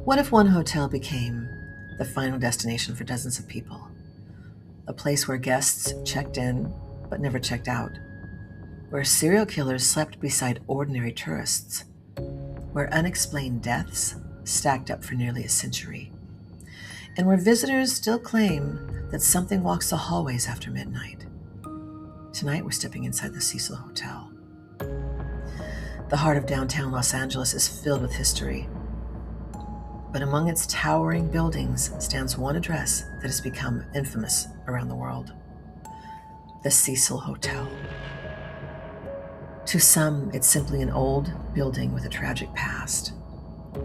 What if one hotel became the final destination for dozens of people? A place where guests checked in but never checked out, where serial killers slept beside ordinary tourists, where unexplained deaths stacked up for nearly a century, and where visitors still claim that something walks the hallways after midnight. Tonight we're stepping inside the Cecil Hotel. The heart of downtown Los Angeles is filled with history, but among its towering buildings stands one address that has become infamous around the world: the Cecil Hotel. To some, it's simply an old building with a tragic past.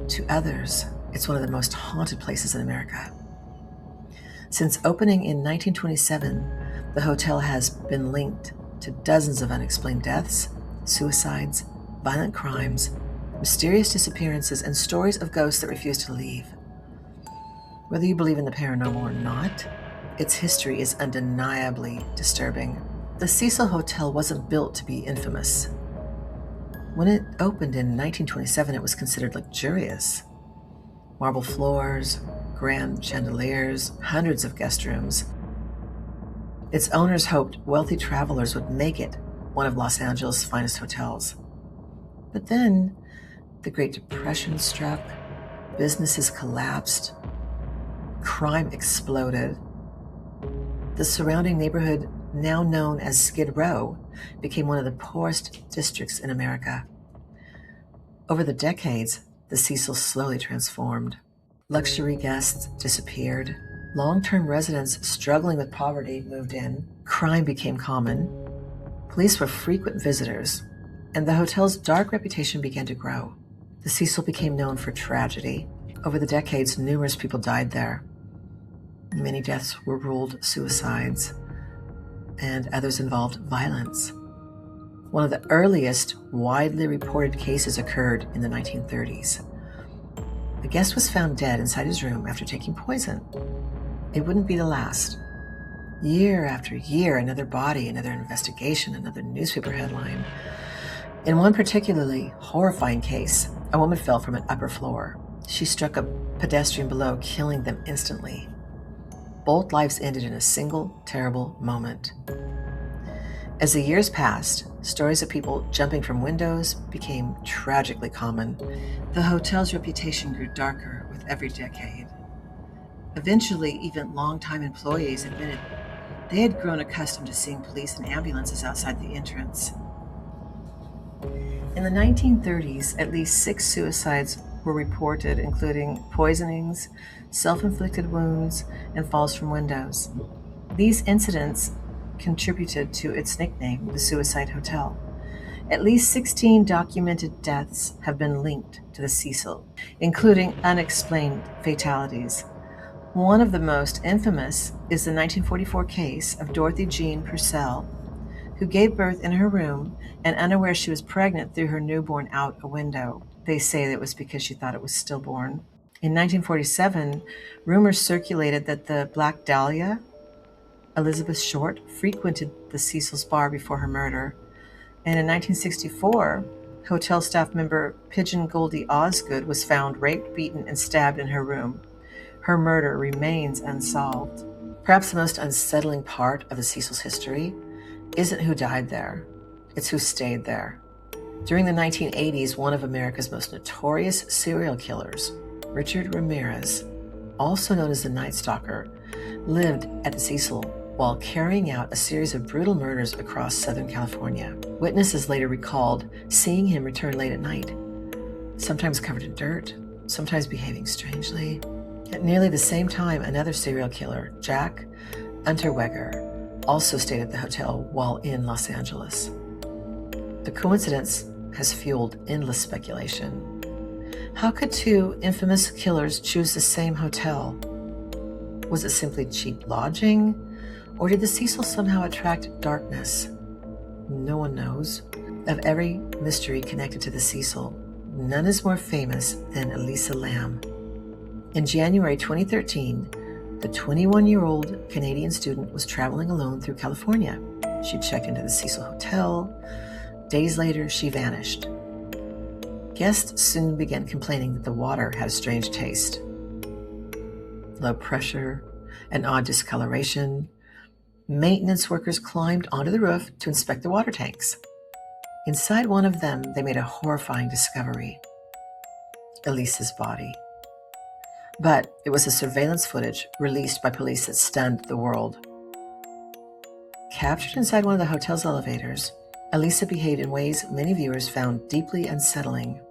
To others, it's one of the most haunted places in America. Since opening in 1927, the hotel has been linked to dozens of unexplained deaths, suicides, violent crimes, mysterious disappearances, and stories of ghosts that refuse to leave. Whether you believe in the paranormal or not, its history is undeniably disturbing. The Cecil Hotel wasn't built to be infamous. When it opened in 1927, it was considered luxurious. Marble floors, grand chandeliers, hundreds of guest rooms. Its owners hoped wealthy travelers would make it one of Los Angeles' finest hotels. But then, the Great Depression struck, businesses collapsed, crime exploded. The surrounding neighborhood, now known as Skid Row, became one of the poorest districts in America. Over the decades, the Cecil slowly transformed. Luxury guests disappeared. Long-term residents struggling with poverty moved in. Crime became common. Police were frequent visitors, and the hotel's dark reputation began to grow. The Cecil became known for tragedy. Over the decades, numerous people died there. Many deaths were ruled suicides, and others involved violence. One of the earliest widely reported cases occurred in the 1930s. A guest was found dead inside his room after taking poison. It wouldn't be the last. Year after year, another body, another investigation, another newspaper headline. In one particularly horrifying case, a woman fell from an upper floor. She struck a pedestrian below, killing them instantly. Both lives ended in a single terrible moment. As the years passed, stories of people jumping from windows became tragically common. The hotel's reputation grew darker with every decade. Eventually, even longtime employees admitted they had grown accustomed to seeing police and ambulances outside the entrance. In the 1930s, at least 6 suicides were reported, including poisonings, self-inflicted wounds, and falls from windows. These incidents contributed to its nickname, the Suicide Hotel. At least 16 documented deaths have been linked to the Cecil, including unexplained fatalities. One of the most infamous is the 1944 case of Dorothy Jean Purcell, who gave birth in her room and, unaware she was pregnant, threw her newborn out a window. They say that it was because she thought it was stillborn. In 1947, rumors circulated that the Black Dahlia, Elizabeth Short, frequented the Cecil's bar before her murder. And in 1964, hotel staff member Pigeon Goldie Osgood was found raped, beaten, and stabbed in her room. Her murder remains unsolved. Perhaps the most unsettling part of the Cecil's history isn't who died there, it's who stayed there. During the 1980s, one of America's most notorious serial killers, Richard Ramirez, also known as the Night Stalker, lived at the Cecil while carrying out a series of brutal murders across Southern California. Witnesses later recalled seeing him return late at night, sometimes covered in dirt, sometimes behaving strangely. At nearly the same time, another serial killer, Jack Unterweger, also stayed at the hotel while in Los Angeles. The coincidence has fueled endless speculation. How could 2 infamous killers choose the same hotel? Was it simply cheap lodging, or did the Cecil somehow attract darkness? No one knows. Of every mystery connected to the Cecil, none is more famous than Elisa Lam. In January 2013, the 21-year-old Canadian student was traveling alone through California. She checked into the Cecil Hotel. Days later, she vanished. Guests soon began complaining that the water had a strange taste. Low pressure, an odd discoloration. Maintenance workers climbed onto the roof to inspect the water tanks. Inside one of them, they made a horrifying discovery: Elisa's body. But it was the surveillance footage released by police that stunned the world. Captured inside one of the hotel's elevators, Elisa behaved in ways many viewers found deeply unsettling.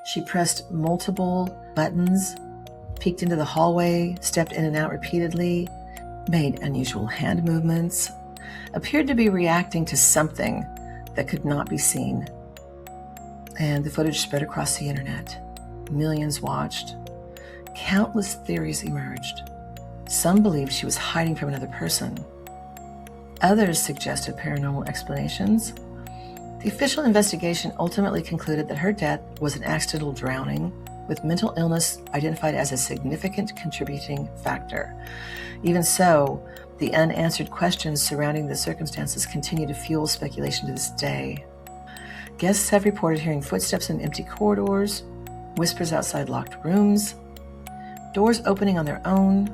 She pressed multiple buttons, peeked into the hallway, stepped in and out repeatedly, made unusual hand movements, appeared to be reacting to something that could not be seen. And the footage spread across the internet. Millions watched. Countless theories emerged. Some believed she was hiding from another person. Others suggested paranormal explanations. The official investigation ultimately concluded that her death was an accidental drowning, with mental illness identified as a significant contributing factor. Even so, the unanswered questions surrounding the circumstances continue to fuel speculation to this day. Guests have reported hearing footsteps in empty corridors, whispers outside locked rooms, doors opening on their own.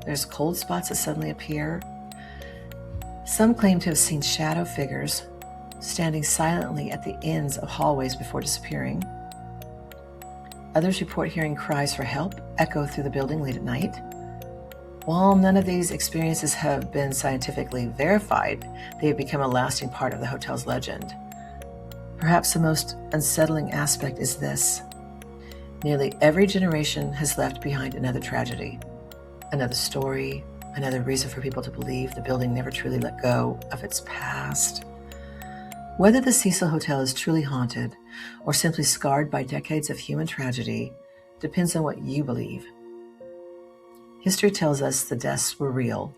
There's cold spots that suddenly appear. Some claim to have seen shadow figures standing silently at the ends of hallways before disappearing. Others report hearing cries for help echo through the building late at night. While none of these experiences have been scientifically verified, they have become a lasting part of the hotel's legend. Perhaps the most unsettling aspect is this: nearly every generation has left behind another tragedy, another story, another reason for people to believe the building never truly let go of its past. Whether the Cecil Hotel is truly haunted or simply scarred by decades of human tragedy depends on what you believe. History tells us the deaths were real,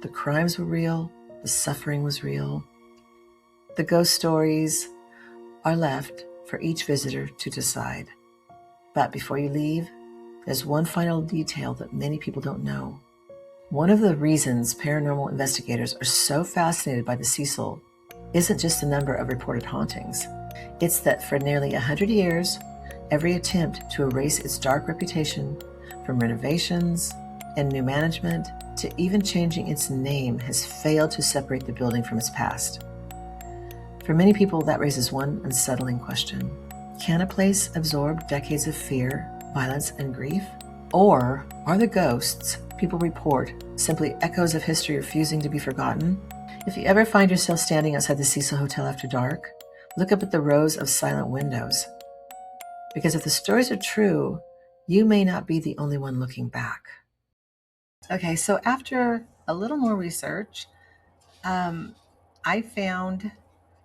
the crimes were real, the suffering was real. The ghost stories are left for each visitor to decide. But before you leave, there's one final detail that many people don't know. One of the reasons paranormal investigators are so fascinated by the Cecil isn't just the number of reported hauntings. It's that for nearly 100 years, every attempt to erase its dark reputation, from renovations and new management to even changing its name, has failed to separate the building from its past. For many people, that raises one unsettling question: can a place absorb decades of fear, violence, and grief? Or are the ghosts people report simply echoes of history refusing to be forgotten? If you ever find yourself standing outside the Cecil Hotel after dark, look up at the rows of silent windows. Because if the stories are true, you may not be the only one looking back. Okay, so after a little more research, I found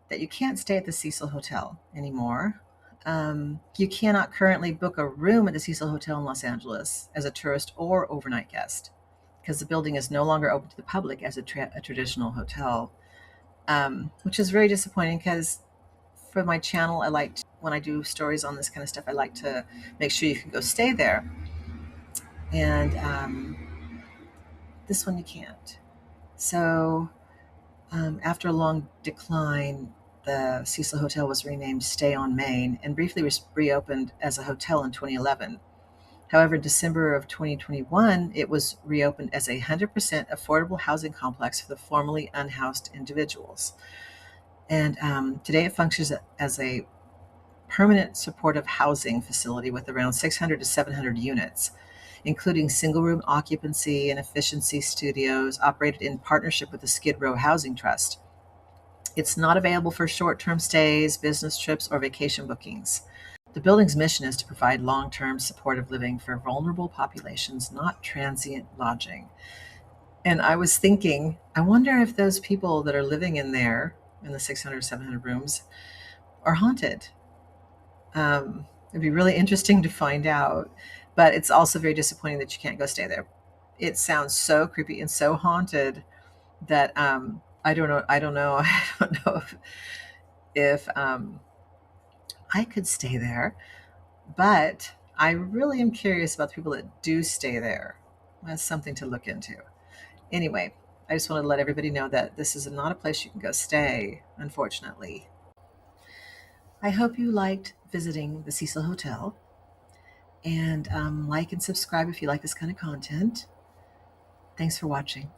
that you can't stay at the Cecil Hotel anymore. You cannot currently book a room at the Cecil Hotel in Los Angeles as a tourist or overnight guest, because the building is no longer open to the public as a traditional hotel, which is very disappointing, because for my channel, when I do stories on this kind of stuff, I like to make sure you can go stay there. And this one you can't. So after a long decline, the Cecil Hotel was renamed Stay on Main and briefly reopened as a hotel in 2011. However, in December of 2021, it was reopened as a 100% affordable housing complex for the formerly unhoused individuals. And today it functions as a permanent supportive housing facility with around 600 to 700 units, including single-room occupancy and efficiency studios operated in partnership with the Skid Row Housing Trust. It's not available for short-term stays, business trips, or vacation bookings. The building's mission is to provide long-term supportive living for vulnerable populations, not transient lodging. And I was thinking, I wonder if those people that are living in there, in the 600, 700 rooms, are haunted. It'd be really interesting to find out, but it's also very disappointing that you can't go stay there. It sounds so creepy and so haunted that I don't know. I don't know if I could stay there, but I really am curious about the people that do stay there. That's something to look into. Anyway, I just wanted to let everybody know that this is not a place you can go stay, unfortunately. I hope you liked visiting the Cecil Hotel. And like and subscribe if you like this kind of content. Thanks for watching.